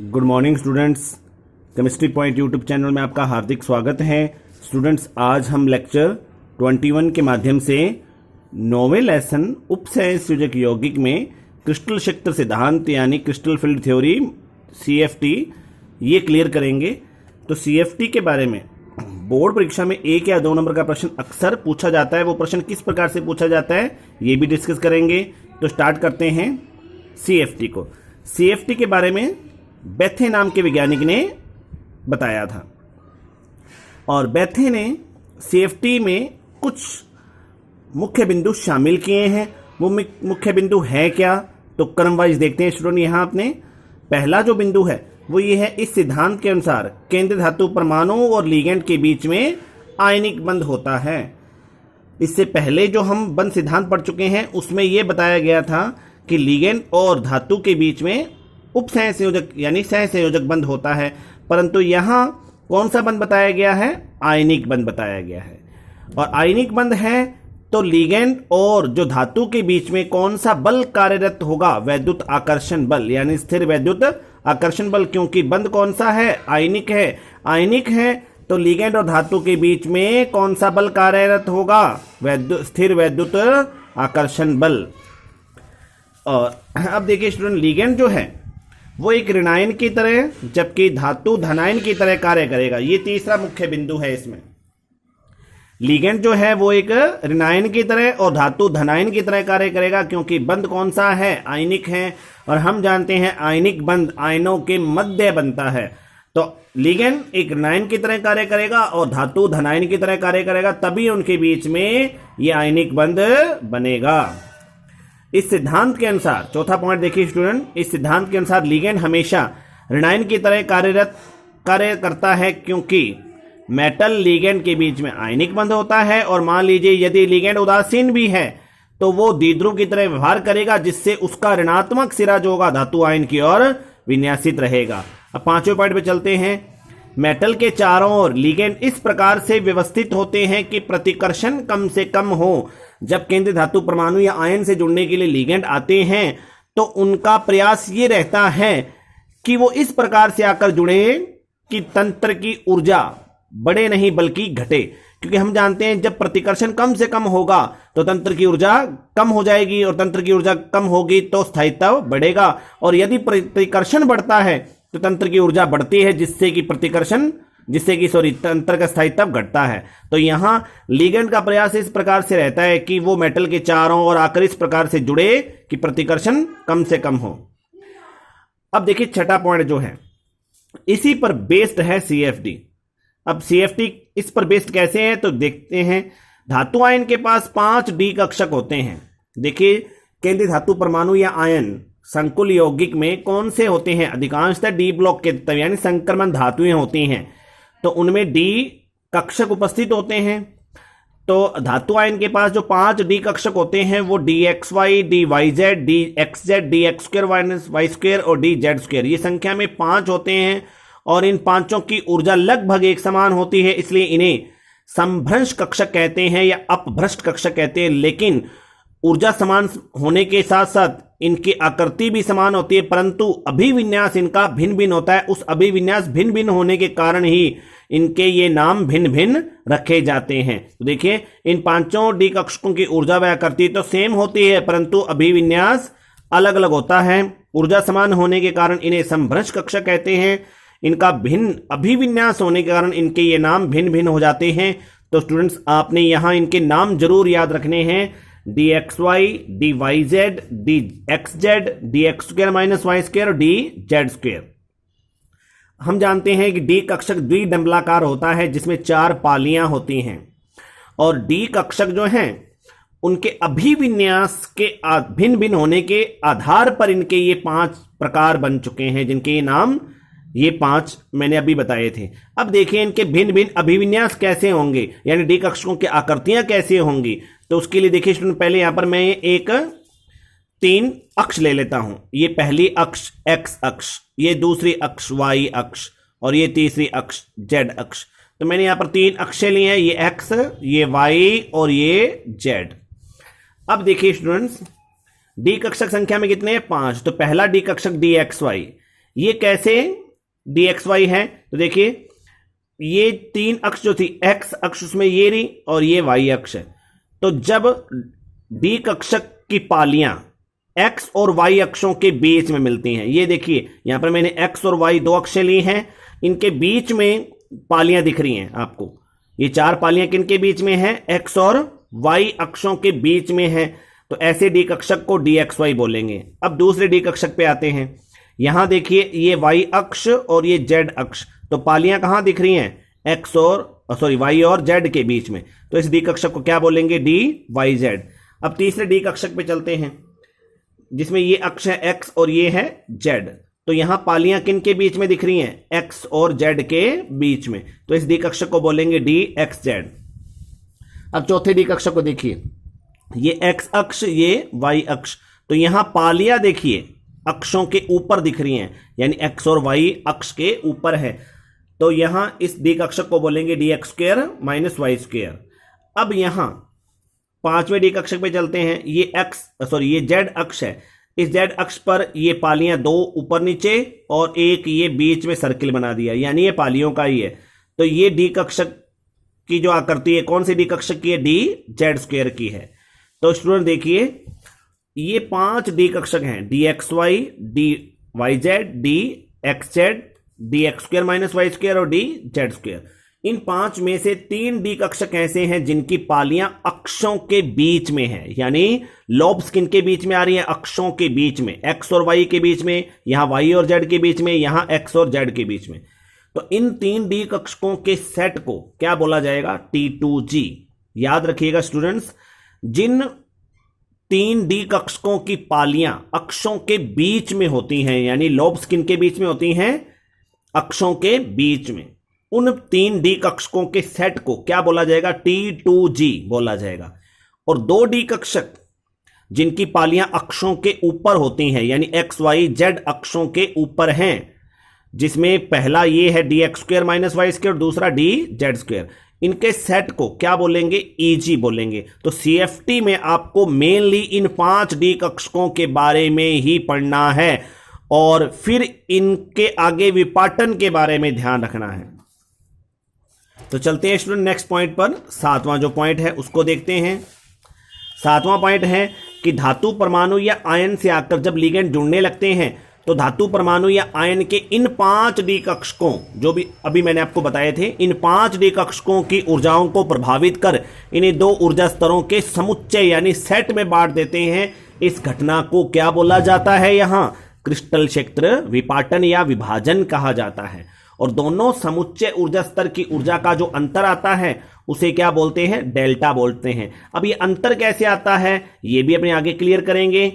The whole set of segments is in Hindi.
Good morning students. Chemistry point YouTube channel में आपका हार्दिक स्वागत है। स्टूडेंट्स, आज हम लेक्चर 21 के माध्यम से 9वें लेसन उपसय संयोजक यौगिक में क्रिस्टल क्षेत्र सिद्धांत यानी क्रिस्टल फील्ड थ्योरी CFT ये क्लियर करेंगे। तो CFT के बारे में बोर्ड परीक्षा में 1 या 2 नंबर का प्रश्न अक्सर पूछा जाता है। वो प्रश्न किस प्रकार से पूछा जाता है ये भी डिस्कस करेंगे। तो स्टार्ट करते हैं CFT को। CFT के बारे में बेथे नाम के वैज्ञानिक ने बताया था और बेथे ने CFT में कुछ मुख्य बिंदु शामिल किए हैं। वो मुख्य बिंदु है क्या, तो क्रम वाइज देखते हैं स्टूडेंट। यहाँ आपने पहला जो बिंदु है वो ये है, इस सिद्धांत के अनुसार केंद्र धातु परमाणु और लिगेंड के बीच में आयनिक बंध होता है। इससे पहले जो हम बंध सिद्धांत पढ़ चुके हैं उसमें यह बताया गया था कि लिगेंड और धातु के बीच में उपसह संयोजक यानी सह संयोजक बंध होता है, परंतु यहाँ कौन सा बंध बताया गया है? आयनिक बंध बताया गया है। और आयनिक बंध है तो लिगेंड और जो धातु के बीच में कौन सा बल कार्यरत होगा? वैद्युत आकर्षण बल यानी स्थिर वैद्युत आकर्षण बल, क्योंकि बंध कौन सा है? आयनिक है। आयनिक है तो लिगेंड और धातु के बीच में कौन सा बल कार्यरत होगा? स्थिर वैद्युत आकर्षण बल। और अब देखिए स्टूडेंट, लिगेंड जो है वो एक ऋणायन की तरह जबकि धातु धनायन की तरह कार्य करेगा। ये तीसरा मुख्य बिंदु है इसमें। लिगेंड जो है वो एक ऋणायन की तरह और धातु धनायन की तरह कार्य करेगा, क्योंकि बंध कौन सा है? आयनिक है। और हम जानते हैं आयनिक बंध आयनों के मध्य बनता है। तो लिगेंड एक ऋणायन की तरह कार्य करेगा और धातु धनायन की तरह कार्य करेगा, तभी उनके बीच में ये आयनिक बंध बनेगा। इस सिद्धांत के अनुसार, चौथा पॉइंट देखिए स्टूडेंट, इस सिद्धांत के अनुसार लिगेंड हमेशा ऋणायन की तरह कार्य करता है, क्योंकि मेटल लिगेंड के बीच में आयनिक बंध होता है। और मान लीजिए यदि लिगेंड उदासीन भी है तो वो द्विध्रुव की तरह व्यवहार करेगा, जिससे उसका ऋणात्मक सिरा जो होगा धातु आयन की ओर विन्यासित रहेगा। अब पांचवें पॉइंट पे चलते हैं। मेटल के चारों ओर लिगेंड इस प्रकार से व्यवस्थित होते हैं कि प्रतिकर्षण कम से कम हो। जब केंद्रीय धातु परमाणु या आयन से जुड़ने के लिए लिगेंड आते हैं तो उनका प्रयास ये रहता है कि वो इस प्रकार से आकर जुड़े कि तंत्र की ऊर्जा बढ़े नहीं बल्कि घटे, क्योंकि हम जानते हैं जब प्रतिकर्षण कम से कम होगा तो तंत्र की ऊर्जा कम हो जाएगी और तंत्र की ऊर्जा कम होगी तो स्थायित्व बढ़ेगा, और यदि प्रतिकर्षण बढ़ता है तो तंत्र की ऊर्जा बढ़ती है, जिससे कि तंत्र का स्थायित्व घटता है। तो यहां लिगेंड का प्रयास इस प्रकार से रहता है कि वो मेटल के चारों ओर आकर इस प्रकार से जुड़े कि प्रतिकर्षण कम से कम हो। अब देखिए छठा पॉइंट जो है, इसी पर बेस्ड है CFT। अब CFT इस पर बेस्ड कैसे है तो देखते हैं। धातु आयन के पास 5 डी कक्षक होते हैं। देखिए केंद्रीय धातु परमाणु या आयन संकुल यौगिक में कौन से होते हैं? अधिकांशतः डी ब्लॉक के तत्व यानी संक्रमण धातुएं होती हैं, तो उनमें डी कक्षक उपस्थित होते हैं। तो धातु आयन के पास जो 5 डी कक्षक होते हैं वो DXY, DYZ, DXZ, DX2 Y2 और DZ2, ये संख्या में 5 होते हैं। और इन पांचों की ऊर्जा लगभग एक समान होती है, इसलिए इन्हें समभ्रंश कक्षक कहते हैं या अपभ्रष्ट कक्षक कहते हैं। लेकिन ऊर्जा समान होने के साथ साथ इनकी आकृति भी समान होती है, परंतु अभिविन्यास इनका भिन्न भिन्न होता है। उस अभिविन्यास भिन्न भिन्न होने के कारण ही इनके ये नाम भिन्न भिन्न रखे जाते हैं। तो देखिए इन पांचों डी कक्षकों की ऊर्जा व आकृति तो सेम होती है, परंतु अभिविन्यास अलग अलग होता है। ऊर्जा समान होने के कारण इन्हें समभ्रंश कक्षक कहते हैं। इनका भिन्न अभिविन्यास होने के कारण इनके ये नाम भिन्न भिन्न हो जाते हैं। तो स्टूडेंट्स, आपने यहां इनके नाम जरूर याद रखने हैं। DXY, DYZ, DXZ, DX2 Y2 और DZ2। हम जानते हैं कि डी कक्षक द्विडंबलाकार होता है, जिसमें 4 पालियां होती हैं। और डी कक्षक जो हैं उनके अभिविन्यास के भिन्न भिन्न होने के आधार पर इनके ये 5 प्रकार बन चुके हैं, जिनके ये नाम ये 5 मैंने अभी बताए थे। अब देखिए इनके भिन्न भिन्न अभिविन्यास कैसे होंगे, यानी डी कक्षकों की आकृतियां कैसे होंगी। तो उसके लिए देखिए स्टूडेंट, पहले यहां पर मैं एक 3 अक्ष ले लेता हूं। ये पहली अक्ष X अक्ष, ये दूसरी अक्ष Y अक्ष और ये तीसरी अक्ष Z अक्ष। तो मैंने यहां पर 3 अक्ष लिए हैं, ये X, ये Y और ये Z। अब देखिए स्टूडेंट्स, डी कक्षक संख्या में कितने हैं? 5। तो पहला डी कक्षक DXY, ये कैसे dxy है? तो देखिए ये तीन अक्ष जो थी, x अक्ष उसमें ये रही और ये y अक्ष है। तो जब d कक्षक की पालियां x और y अक्षों के बीच में मिलती हैं, ये देखिए यहां पर मैंने x और y दो अक्षें ली हैं, इनके बीच में पालियां दिख रही हैं आपको। ये चार पालियां किनके बीच में हैं? x और y अक्षों के बीच में है। तो ऐसे d कक्षक को dxy बोलेंगे। अब दूसरे d कक्षक पे आते हैं। यहां देखिए ये y अक्ष और ये z अक्ष, तो पालियां कहां दिख रही हैं? x और y और z के बीच में। तो इस d कक्षक को क्या बोलेंगे? dyz। अब तीसरे d कक्षक पे चलते हैं जिसमें ये अक्ष है x और ये है z। तो यहां पालियां किन के बीच में दिख रही हैं? x और z के बीच में। तो इस d कक्षक को बोलेंगे dxz। अब चौथे d कक्षक को देखिए, ये x अक्ष ये y अक्ष, तो यहां पालियां देखिए अक्षों के ऊपर दिख रही हैं, यानी x और y अक्ष के ऊपर है। तो यहां इस d कक्षक को बोलेंगे dx square minus y square. अब यहां पांचवें d कक्षक पे चलते हैं। ये ये z अक्ष है। इस z अक्ष पर ये पालियां दो ऊपर नीचे और एक ये बीच में सर्किल बना दिया, यानी ये पालियों का ही है। तो ये d कक्षक की जो आकृति है कौन सी d कक्षक की है? dz स्क्वायर की है। तो स्टूडेंट देखिए ये पांच d कक्षक हैं, dxy, dyz, dxz, dx square minus y square और dz स्क्वायर। इन पांच में से तीन d कक्षक ऐसे हैं जिनकी पालियां अक्षों के बीच में है, यानी लॉब्स किनके बीच में आ रही हैं? अक्षों के बीच में, x और y के बीच में, यहां y और z के बीच में, यहां x और z के बीच में। तो इन तीन d कक्षकों के सेट को क्या बोला जाएगा? T2G। याद रखिएगा स्टूडेंट्स, जिन तीन d कक्षकों की पालियां अक्षों के बीच में होती हैं, यानी लॉब्स किनके बीच में होती हैं? अक्षों के बीच में, उन तीन d कक्षकों के सेट को क्या बोला जाएगा? T2G बोला जाएगा। और दो d कक्षक जिनकी पालियां अक्षों के ऊपर होती हैं, यानी x y z अक्षों के ऊपर हैं, जिसमें पहला ये है dx square minus y square, दूसरा dz स्क्वायर, इनके सेट को क्या बोलेंगे? EG बोलेंगे। तो CFT में आपको मेनली इन पांच d कक्षकों के बारे में ही पढ़ना है और फिर इनके आगे विपाटन के बारे में ध्यान रखना है। तो चलते हैं स्टूडेंट नेक्स्ट पॉइंट पर। सातवां जो पॉइंट है उसको देखते हैं। सातवां पॉइंट है कि धातु परमाणु या आयन से आकर जब लिगेंड जुड़ने लगते हैं तो धातु परमाणु या आयन के इन पांच d कक्षकों, जो भी अभी मैंने आपको बताए थे, इन पांच d कक्षकों की ऊर्जाओं को प्रभावित कर इन्हें दो ऊर्जा स्तरों के समुच्चय यानी सेट में बांट देते हैं। इस घटना को क्या बोला जाता है? यहां क्रिस्टल क्षेत्र विपाटन या विभाजन कहा जाता है। और दोनों समुच्चय ऊर्जा स्तर की ऊर्जा का जो अंतर आता है उसे क्या बोलते हैं? डेल्टा बोलते हैं। अब ये अंतर कैसे आता है ये भी अपने आगे क्लियर करेंगे।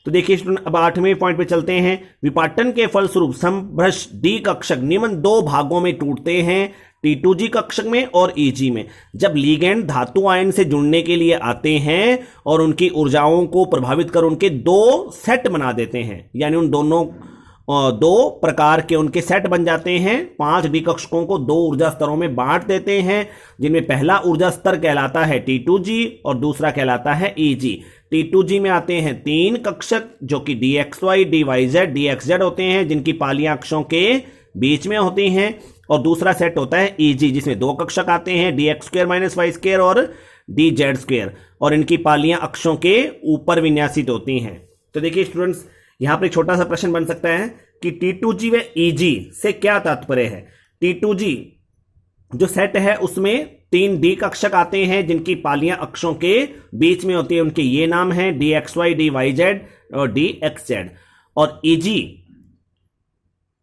तो देखिए स्टूडेंट, अब आठवें पॉइंट पे चलते हैं। विपाटन के फलस्वरूप समभ्रश d कक्षक निम्न दो भागों में टूटते हैं, T2G कक्षक में और EG में। जब लिगेंड धातु आयन से जुड़ने के लिए आते हैं और उनकी ऊर्जाओं को प्रभावित कर उनके दो सेट बना देते हैं, यानी उन दोनों दो प्रकार के उनके सेट बन जाते हैं। पांच d कक्षकों को दो ऊर्जा स्तरों में बांट देते हैं, जिनमें पहला ऊर्जा स्तर कहलाता है T2G और दूसरा कहलाता है EG। T2G में आते हैं तीन कक्षक जो कि dxy, dyz, dxz होते हैं, जिनकी पालियां अक्षों के बीच में होती हैं। और दूसरा सेट होता है EG जिसमें दो कक्षक आते हैं, dx square minus y square और dz स्क्वायर, और इनकी पालियां अक्षों के ऊपर विन्यासित होती हैं। तो देखिए स्टूडेंट्स, यहां पर एक छोटा सा प्रश्न बन सकता है कि T2G व EG से क्या तात्पर्य है। T2G जो सेट है उसमें तीन d कक्षक आते हैं जिनकी पालियां अक्षों के बीच में होती है, उनके ये नाम हैं dxy, dyz और dxz। और EG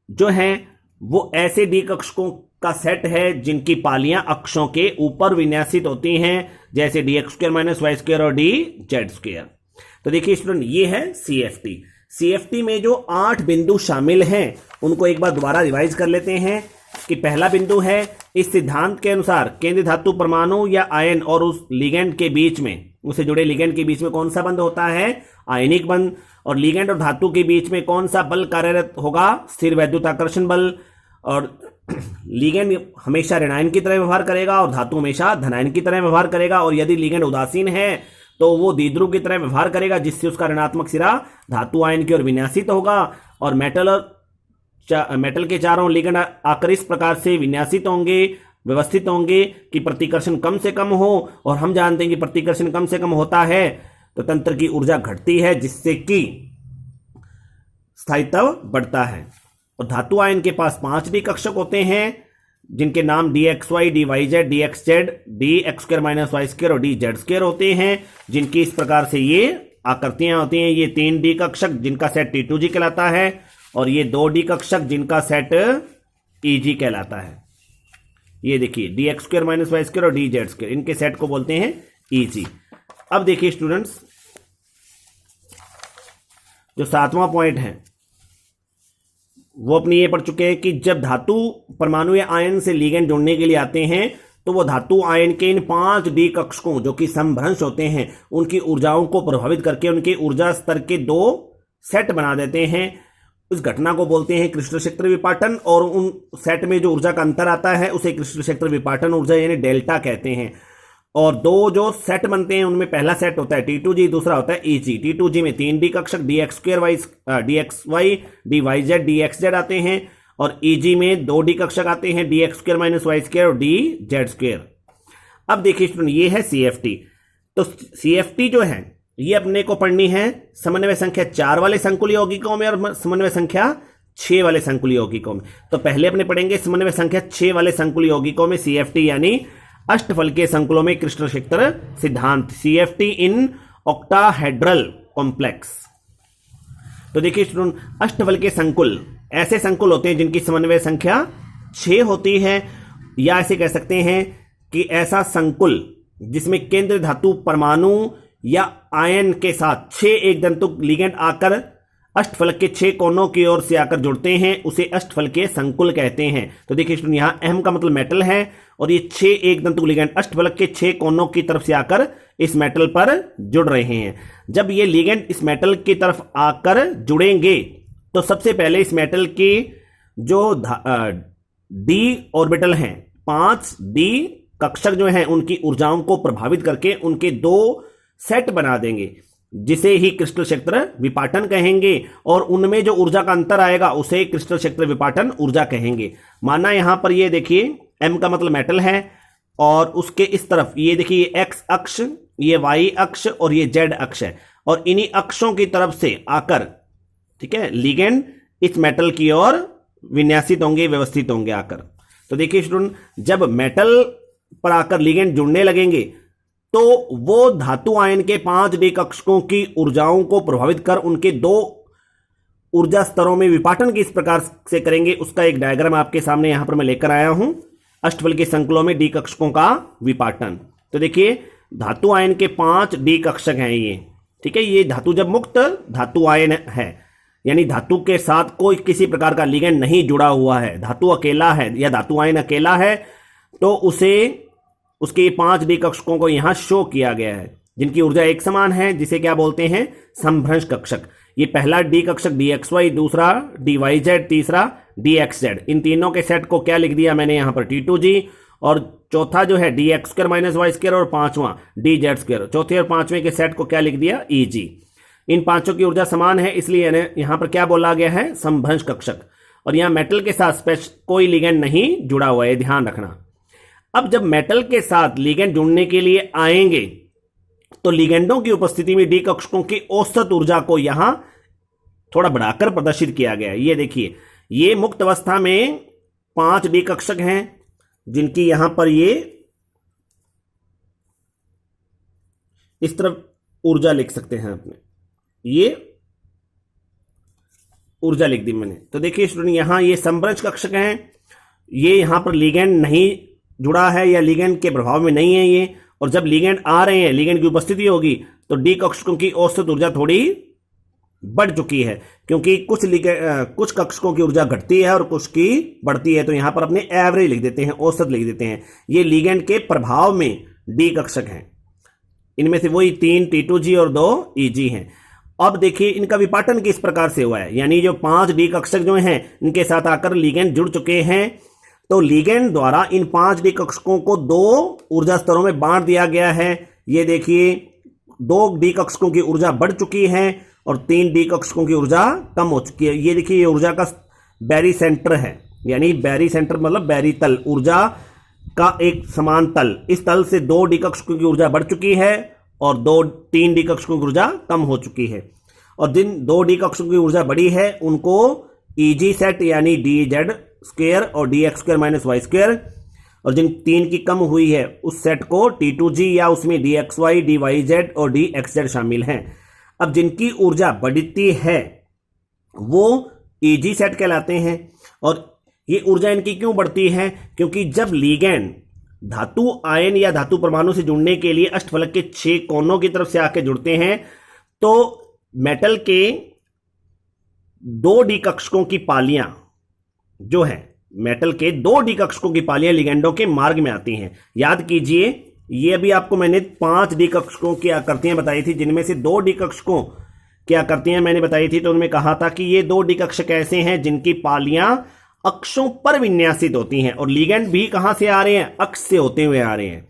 जो है वो ऐसे d कक्षकों का सेट है जिनकी पालियां अक्षों के ऊपर विन्यासित होती हैं, जैसे dx square minus y square और dz स्क्वायर। तो देखिए स्टूडेंट, ये है CFT में जो 8 बिंदु शामिल हैं उनको एक बार दोबारा रिवाइज कर लेते हैं। कि पहला बिंदु है, इस सिद्धांत के अनुसार केंद्रीय धातु परमाणु या आयन और उस लिगेंड के बीच में, उससे जुड़े लिगेंड के बीच में कौन सा बंध होता है? आयनिक बंध। और लिगेंड और धातु के बीच में कौन सा बल कार्यरत होगा? स्थिर वैद्युताकर्षण बल। और लिगेंड हमेशा ऋणायन की तरह व्यवहार करेगा और धातु हमेशा धनायन की तरह व्यवहार करेगा। और यदि लिगेंड उदासीन है तो वो द्विध्रुव की तरह व्यवहार करेगा, जिससे उसका ऋणात्मक सिरा धातु आयन की ओर विन्यासित होगा। और मेटल और मेटल के चारों लिगेंड आकर इस प्रकार से विन्यासित होंगे, व्यवस्थित होंगे कि प्रतिकर्षण कम से कम हो, और हम जानते हैं कि प्रतिकर्षण कम से कम होता है तो तंत्र की ऊर्जा घटती है, जिससे कि स्थायित्व बढ़ता है। और धातु आयन के पास 5 डी कक्षक होते हैं जिनके नाम DXY, DYZ, DXZ, DX² - Y² और DZ² होते हैं, जिनकी इस प्रकार से ये आकृतियां होती हैं। ये 3 डी कक्षक जिनका सेट T2G कहलाता है, और ये 2 डी कक्षक जिनका सेट EG कहलाता है। ये देखिए DX² - Y² और DZ², इनके सेट को बोलते हैं EG। अब देखिए स्टूडेंट्स, जो 7वां पॉइंट है वो अपनी ये पढ़ चुके हैं कि जब धातु परमाणु या आयन से लिगेंड जोड़ने के लिए आते हैं तो वो धातु आयन के इन 5 डी कक्षकों जो कि समभ्रंश होते हैं उनकी ऊर्जाओं को प्रभावित करके उनके ऊर्जा स्तर के 2 सेट बना देते हैं। उस घटना को बोलते हैं क्रिस्टल क्षेत्र विपाटन, और उन सेट में जो ऊर्जा का अंतर आता है उसे क्रिस्टल क्षेत्र विपाटन ऊर्जा यानी डेल्टा कहते हैं। और 2 जो सेट बनते हैं उनमें पहला सेट होता है T2G, दूसरा होता है EG। T2G में 3 डी कक्षक DXY, DYZ, DXZ आते हैं, और EG में 2 डी कक्षक आते हैं DX² - Y² और DZ²। अब देखिए स्टूडेंट, ये है CFT। तो CFT जो है ये अपने को पढ़नी है समन्वय संख्या 4 वाले संकुल यौगिकों में और समन्वय संख्या 6 वाले संकुल यौगिकों में। तो पहले अपने पढ़ेंगे समन्वय संख्या 6 वाले संकुल यौगिकों में CFT यानी अष्टफलकीय संकुलों में क्रिस्टल क्षेत्र सिद्धांत, CFT इन ऑक्टाहेड्रल कॉम्प्लेक्स। तो देखिए स्टूडेंट, अष्टफलकीय संकुल ऐसे संकुल होते हैं जिनकी समन्वय संख्या 6 होती है, या ऐसे कह सकते हैं कि ऐसा संकुल जिसमें केंद्र धातु परमाणु या आयन के साथ 6 एकदंतुक लिगेंड आकर अष्टफलक के 6 कोनों की ओर से आकर जुड़ते हैं उसे अष्टफलकीय संकुल कहते हैं। तो देखिए स्टूडेंट, यहां अहम का मतलब मेटल है, और ये 6 एकदंतुक लिगेंड अष्टफलक के 6 कोनों की तरफ से आकर इस मेटल पर जुड़ रहे हैं। जब ये लिगेंड इस मेटल की तरफ आकर जुड़ेंगे तो सबसे पहले इस मेटल के जो डी ऑर्बिटल हैं, 5 डी कक्षक जो हैं, उनकी ऊर्जाओं को प्रभावित करके उनके 2 सेट बना देंगे, जिसे ही क्रिस्टल क्षेत्र विपाटन कहेंगे, और उनमें जो ऊर्जा का अंतर आएगा उसे क्रिस्टल क्षेत्र विपाटन ऊर्जा कहेंगे। माना यहां पर ये देखिए M का मतलब मेटल है, और उसके इस तरफ ये देखिए X अक्ष, ये Y अक्ष और ये Z अक्ष है, और इन्हीं अक्षों की तरफ से आकर, ठीक है, लिगेंड इस मेटल की ओर विन्यासित होंगे, व्यवस्थित होंगे आकर। तो देखिए स्टूडेंट, जब मेटल पर आकर लिगेंड जुड़ने लगेंगे तो वो धातु आयन के 5 डी कक्षकों की ऊर्जाओं को प्रभावित कर उनके 2 ऊर्जा स्तरों में विपाटन किस प्रकार से करेंगे उसका एक डायग्राम आपके सामने यहां पर मैं लेकर आया हूं। अष्टफलकीय संकुलों में डी कक्षकों का विपाटन। तो देखिए धातु आयन के 5 डी कक्षक हैं ये, ठीक है। ये धातु जब मुक्त धातु आयन है, यानी धातु के साथ कोई किसी प्रकार का लिगेंड नहीं जुड़ा हुआ है, धातु अकेला है या धातु आयन अकेला है, तो उसे उसके 5 डी कक्षकों को यहां शो किया गया है जिनकी ऊर्जा एक समान है, जिसे क्या बोलते हैं, समभ्रंश कक्षक। ये पहला डी कक्षक DXY, दूसरा DYZ, तीसरा DXZ। इन तीनों के सेट को क्या लिख दिया मैंने यहां पर T2G, और चौथा जो है DX² - Y², और पांचवा DZ²। चौथे और पांचवें के सेट को क्या लिख दिया, EG। इन पांचों की ऊर्जा समान है, इसलिए यहां पर क्या बोला गया है, समभ्रंश कक्षक। और यहां मेटल के साथ कोई लिगेंड नहीं जुड़ा हुआ है, ध्यान रखना। अब जब मेटल के साथ लिगेंड जुड़ने के लिए आएंगे तो लिगेंडों की उपस्थिति में डी कक्षकों की औसत ऊर्जा को यहां थोड़ा बढ़ाकर प्रदर्शित किया गया है। ये देखिए, ये मुक्त अवस्था में 5 डी कक्षक हैं जिनकी यहां पर ये इस तरफ ऊर्जा लिख सकते हैं अपने, ये ऊर्जा लिख दी मैंने। तो देखिए स्टूडेंट, यहां ये समभ्रंश कक्षक हैं, ये यहां पर लिगेंड नहीं जुड़ा है या लिगेंड के प्रभाव में नहीं है ये, और जब लिगेंड आ रहे हैं, लिगेंड की उपस्थिति होगी तो डी कक्षकों की औसत ऊर्जा थोड़ी बढ़ चुकी है, क्योंकि कुछ कक्षकों की ऊर्जा घटती है और कुछ की बढ़ती है। तो यहां पर अपने एवरेज लिख देते हैं, औसत लिख देते हैं। ये लिगेंड के प्रभाव में डी कक्षक हैं, इनमें से वही 3 T2G और 2 EG हैं। अब देखिए इनका विपाटन किस प्रकार से हुआ है, यानी जो 5 डी कक्षक जो हैं इनके साथ आकर लिगेंड जुड़ चुके हैं, तो लिगेंड द्वारा इन 5 डी कक्षकों को 2 ऊर्जा स्तरों में बांट दिया गया है। ये देखिए 2 डी कक्षकों की ऊर्जा बढ़ चुकी है और 3 डी कक्षकों की ऊर्जा कम हो चुकी है। ये देखिए, ये ऊर्जा का बैरी सेंटर है, यानी बैरी सेंटर मतलब बैरी तल, ऊर्जा का एक समान तल। इस तल से 2 डी कक्षकों की ऊर्जा बढ़ चुकी है और 3 डी कक्षकों की ऊर्जा कम हो चुकी है। और जिन 2 डी कक्षकों की ऊर्जा बढ़ी है उनको ईजी सेट यानी डी जेड स्क्वायर और d x square minus y square, और जिन 3 की कम हुई है उस सेट को T2G या उसमें d x y, d y z और डी एक्स जेड शामिल हैं। अब जिनकी ऊर्जा बढ़ती है वो ईजी सेट कहलाते हैं। और ये ऊर्जा इनकी क्यों बढ़ती है? क्योंकि जब लिगैंड धातु आयन या धातु परमाणु से जुड़ने के लिए अष्टफलक के 6 कोनों की तरफ से आके जुड़ते हैं तो मेटल के 2 डी कक्षकों की पालियां जो है, मेटल के 2 डी कक्षकों की पालियां लिगैंडों के मार्ग में आती हैं। याद कीजिए, ये अभी आपको मैंने 5 डी कक्षकों की आकृतियां बताई थी, जिनमें से 2 डी कक्षकों की आकृतियां मैंने बताई थी। तो उनमें कहा था कि ये 2 डी कक्षक ऐसे हैं जिनकी पालियां अक्षों पर विन्यासित होती हैं, और लिगैंड भी कहां से आ रहे हैं? अक्ष से होते हुए आ रहे हैं।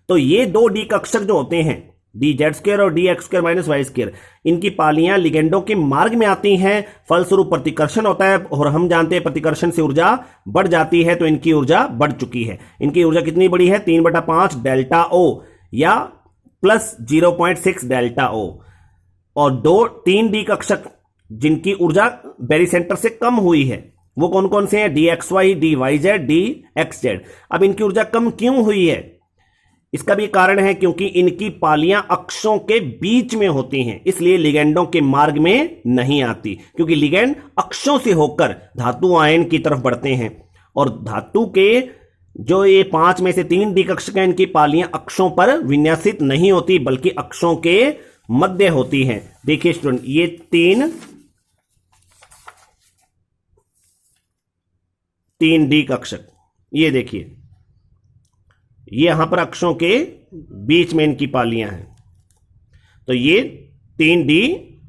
तो ये 2 डी कक्षक जो होते हैं, डी जेड स्क्वायर और d x square minus y square, इनकी पालियां लिगैंडों के मार्ग में आती हैं। फलस्वरूप प्रतिकर्षण होता है, और हम जानते हैं प्रतिकर्षण से ऊर्जा बढ़ जाती है। तो इनकी ऊर्जा बढ़ चुकी है। इनकी ऊर्जा कितनी बढ़ी है? 3/5 डेल्टा ओ या प्लस 0.6 डेल्टा ओ। और 3 डी कक्षक जिनकी ऊर्जा बैरी सेंटर से कम हुई है वो कौन कौन से हैं? D x y, d y z, d x z. अब इनकी ऊर्जा कम क्यों हुई है? इसका भी कारण है क्योंकि इनकी पालियां अक्षों के बीच में होती हैं, इसलिए लिगैंडों के मार्ग में नहीं आती, क्योंकि लिगैंड अक्षों से होकर धातु आयन की तरफ बढ़ते हैं। और धातु के जो ये 5 में से 3 डी कक्षक हैं, इनकी पालियां अक्षों पर विन्यासित नहीं होती बल्कि अक्षों के मध्य होती हैं। देखिए स्टूडेंट, ये 3 डी कक्षक, ये देखिए, ये यहां पर अक्षों के बीच में इनकी पालियां हैं। तो ये 3 डी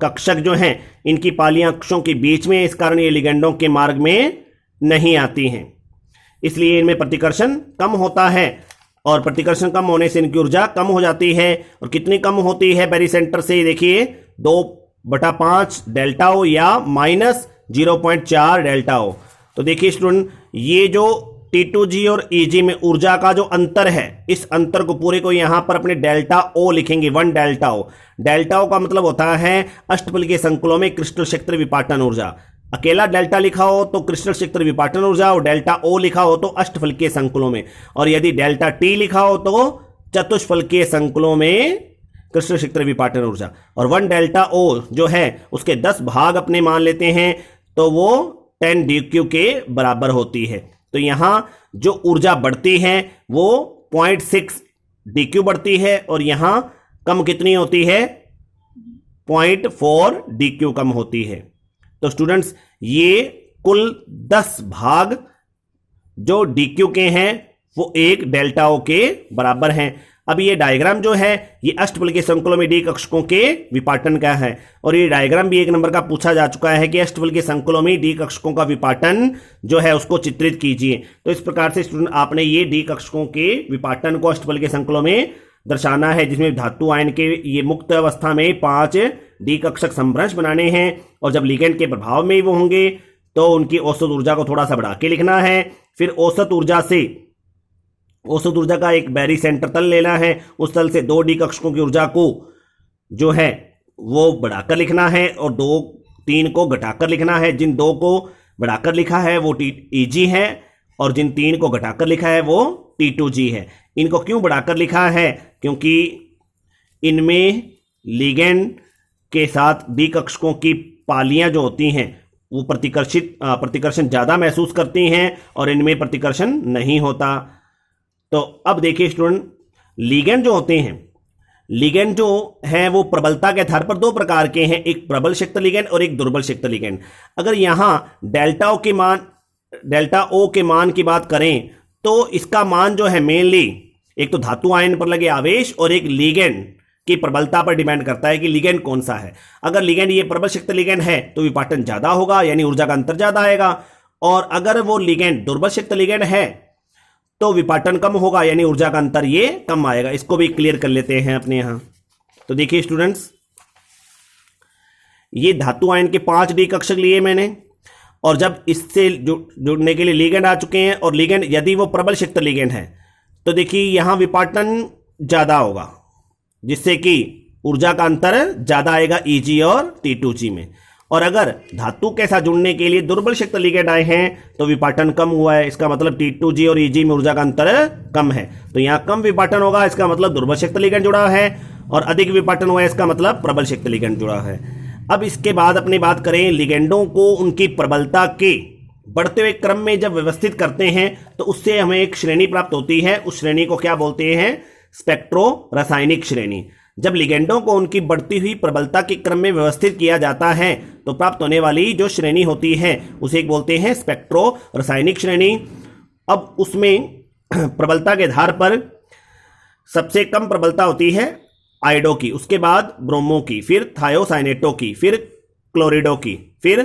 कक्षक जो हैं, इनकी पालियां अक्षों के बीच में, इस कारण ये लिगैंडों के मार्ग में नहीं आती हैं, इसलिए इनमें प्रतिकर्षण कम होता है। और प्रतिकर्षण कम होने से इनकी ऊर्जा कम हो जाती है। और कितनी कम होती है बैरी सेंटर से? देखिए 2/5 डेल्टा ओ या माइनस 0.4 डेल्टा ओ। तो देखिए स्टूडेंट, ये जो T2G और EG में ऊर्जा का जो अंतर है, इस अंतर को पूरे को यहां पर अपने डेल्टा O लिखेंगे, 1 डेल्टा O। डेल्टा O का मतलब होता है अष्टफलकीय संकुलों में क्रिस्टल क्षेत्र विपाटन ऊर्जा। अकेला डेल्टा लिखा हो तो क्रिस्टल क्षेत्र विपाटन ऊर्जा, और डेल्टा O लिखा हो तो अष्टफलकीय संकुलों में, और यदि डेल्टा T लिखा हो तो चतुष्फलकीय संकुलों में क्रिस्टल क्षेत्र विपाटन ऊर्जा। और 1 डेल्टा O जो है उसके 10 भाग अपने मान लेते हैं तो वो 10 DQ के बराबर होती है। तो यहां जो ऊर्जा बढ़ती है वो 0.6 DQ बढ़ती है, और यहां कम कितनी होती है? 0.4 DQ कम होती है। तो स्टूडेंट्स, ये कुल 10 भाग जो DQ के हैं वो 1 डेल्टा O के बराबर हैं। अब ये डायग्राम जो है ये अष्टफलकीय संकुलों में डी कक्षकों के विपाटन का है, और ये डायग्राम भी 1 नंबर का पूछा जा चुका है कि अष्टफलकीय संकुलों में डी कक्षकों का विपाटन जो है उसको चित्रित कीजिए। तो इस प्रकार से स्टूडेंट आपने ये डी कक्षकों के विपाटन को अष्टफलकीय संकुलों में दर्शाना है, जिसमें धातु आयन के ये मुक्त अवस्था में 5 डी कक्षक संभ्रंश बनाने हैं, और जब लिगैंड के प्रभाव में वो होंगे तो उनकी औसत ऊर्जा को थोड़ा सा बढ़ा के लिखना है। फिर औसत ऊर्जा का एक बैरी सेंटर तल लेना है, उस तल से 2 डी कक्षकों की ऊर्जा को जो है वो बढ़ाकर लिखना है, और 3 को घटाकर लिखना है। जिन 2 को बढ़ाकर लिखा है वो EG है, और जिन 3 को घटाकर लिखा है वो T2G है। इनको क्यों बढ़ाकर लिखा है? क्योंकि इनमें लिगैंड के साथ डी कक्षकों की पालियां जो होती हैं वो प्रतिकर्षण ज्यादा महसूस करती हैं, और इनमें प्रतिकर्षण नहीं होता। तो अब देखिए स्टूडेंट, लिगैंड जो होते हैं, लिगैंड जो है वो प्रबलता के आधार पर 2 प्रकार के हैं, एक प्रबल शक्त लिगैंड और एक दुर्बल शक्त लिगैंड। अगर यहां डेल्टा O के मान की बात करें तो इसका मान जो है मेनली एक तो धातु आयन पर लगे आवेश और एक लिगैंड की प्रबलता पर डिपेंड करता है कि लिगैंड कौन सा है। अगर लिगैंड ये प्रबल शक्त लिगैंड है तो विपाटन ज्यादा होगा, यानी ऊर्जा का अंतर ज्यादा आएगा, और अगर वो लिगैंड दुर्बल शक्त लिगैंड है तो विपाटन कम होगा, यानी ऊर्जा का अंतर ये कम आएगा। इसको भी क्लियर कर लेते हैं अपने यहां। तो देखिए स्टूडेंट्स, ये धातु आयन के 5 डी कक्षक लिए मैंने, और जब इससे जुड़ने के लिए लिगेंड आ चुके हैं और लिगेंड यदि वो प्रबल क्षेत्र लिगेंड है तो देखिए यहां विपाटन ज्यादा होगा, जिससे कि ऊर्जा का अंतर ज्यादा आएगा Eg और T2G में। और अगर धातु के साथ जुड़ने के लिए दुर्बल क्षेत्र लिगेंड आए हैं तो विपाटन कम हुआ है, इसका मतलब T2G और Eg में ऊर्जा का अंतर कम है, तो यहां कम विपाटन होगा, इसका मतलब दुर्बल क्षेत्र लिगेंड जुड़ा है, और अधिक विपाटन हुआ है, इसका मतलब प्रबल क्षेत्र लिगेंड जुड़ा है। अब इसके बाद अपनी बात करें लिगेंडों को उनकी प्रबलता के बढ़ते हुए क्रम में जब व्यवस्थित करते हैं तो उससे हमें एक श्रेणी प्राप्त होती है, उस श्रेणी को क्या बोलते हैं? स्पेक्ट्रो रासायनिक श्रेणी। जब लिगेंडों को उनकी बढ़ती हुई प्रबलता के क्रम में व्यवस्थित किया जाता है तो प्राप्त होने वाली जो श्रेणी होती है उसे बोलते हैं स्पेक्ट्रो रासायनिक श्रेणी। अब उसमें प्रबलता के आधार पर सबसे कम प्रबलता होती है आयोडो की, उसके बाद ब्रोमो की, फिर थायोसाइनेटो की, फिर क्लोरिडो की, फिर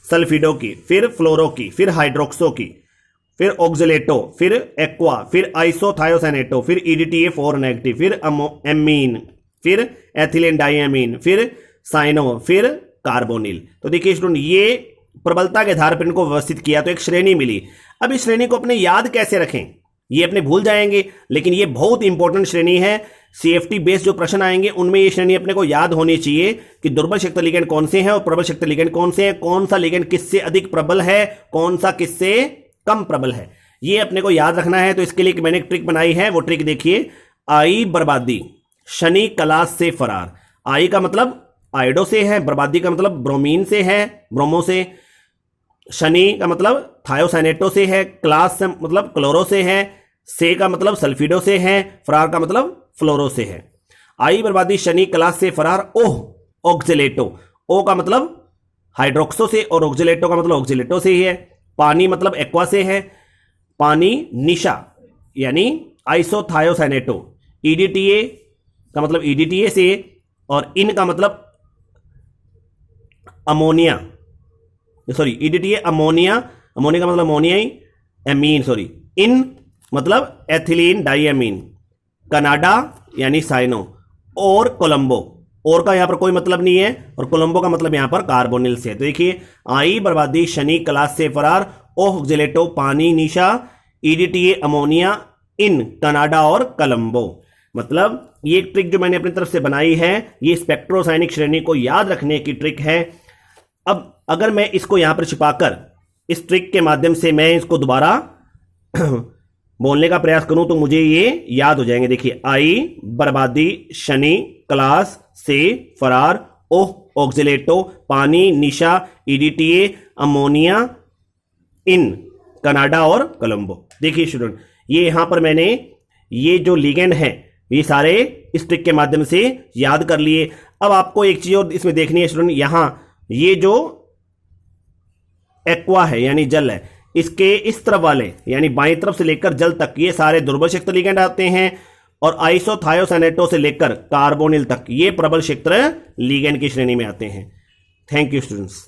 सल्फिडो की, फिर फ्लोरो की, फिर हाइड्रोक्सो की, फिर ऑक्जेलेटो, फिर एक्वा, फिर आइसोथायोसाइनेटो, फिर EDTA4 नेगेटिव, फिर एमीन, फिर एथिलीन डाइएमीन, फिर साइनो, फिर कार्बोनिल। तो देखिए स्टूडेंट ये प्रबलता के आधार पर इनको व्यवस्थित किया तो एक श्रेणी मिली। अब इस श्रेणी को अपने याद कैसे रखें? ये अपने भूल जाएंगे, लेकिन ये बहुत इंपॉर्टेंट श्रेणी है। CFT बेस्ड जो प्रश्न आएंगे उनमें ये श्रेणी अपने को याद होनी चाहिए कि दुर्बल क्षेत्र लिगेंड कौन से हैं और प्रबल क्षेत्र लिगेंड कौन से हैं, कौन सा लिगेंड किससे अधिक प्रबल है, कौन सा किससे कम प्रबल है, ये अपने को याद रखना है। तो इसके लिए मैंने एक ट्रिक बनाई है, वो ट्रिक देखिए। आई बर्बादी, शनि क्लास से फरार। आई का मतलब आयोडो से है, बर्बादी का मतलब ब्रोमीन से है, ब्रोमो से, शनि का मतलब थायोसाइनेटो से है, क्लास से मतलब क्लोरो से है, से का मतलब सल्फिडो से है, फरार का मतलब फ्लोरो से है। आई बर्बादी शनि क्लास से फरार। ओह ऑक्जेलेटो, ओ का मतलब हाइड्रोक्सो से और ऑक्जेलेटो का मतलब ऑक्जेलेटो से ही है। पानी मतलब एक्वा से है, पानी निशा यानी आइसोथायोसाइनेटो। EDTA का मतलब EDTA से, और इन का मतलब ammonia, sorry EDTA ammonia, ammonia का मतलब अमोनियाई, एमीन सॉरी, इन मतलब एथिलीन डाइएमीन, कनाडा यानी साइनो, और कोलंबो, और का यहां पर कोई मतलब नहीं है, और कोलंबो का मतलब यहां पर कार्बोनिल से। तो देखिए आई बर्बादी शनि क्लास से फरार, ऑक्जेलेटो पानी निशा, EDTA अमोनिया, इन कनाडा और कोलंबो। मतलब ये एक ट्रिक जो मैंने अपनी तरफ से बनाई है, ये स्पेक्ट्रोरासायनिक श्रेणी को याद रखने की ट्रिक है। अब अगर मैं इसको यहां पर छिपाकर इस ट्रिक के माध्यम से मैं इसको दोबारा बोलने का प्रयास करूं तो मुझे ये याद हो जाएंगे। देखिए आई बर्बादी शनि क्लास से फरार, ओह ऑक्जेलेटो पानी निशा, EDTA अमोनिया, इन कनाडा और कोलंबो। देखिए स्टूडेंट ये यहां पर मैंने ये जो लिगेंड है ये सारे इस ट्रिक के माध्यम से याद कर लिए। अब आपको एक चीज और इसमें देखनी है स्टूडेंट, यहां ये जो एक्वा है यानी जल है, इसके इस तरफ वाले यानी बाईं तरफ से लेकर जल तक ये सारे दुर्बल क्षेत्र लिगेंड आते हैं, और आइसोथायोसाइनेटो से लेकर कार्बोनिल तक ये प्रबल क्षेत्र लिगेंड की श्रेणी में आते हैं। Thank you students.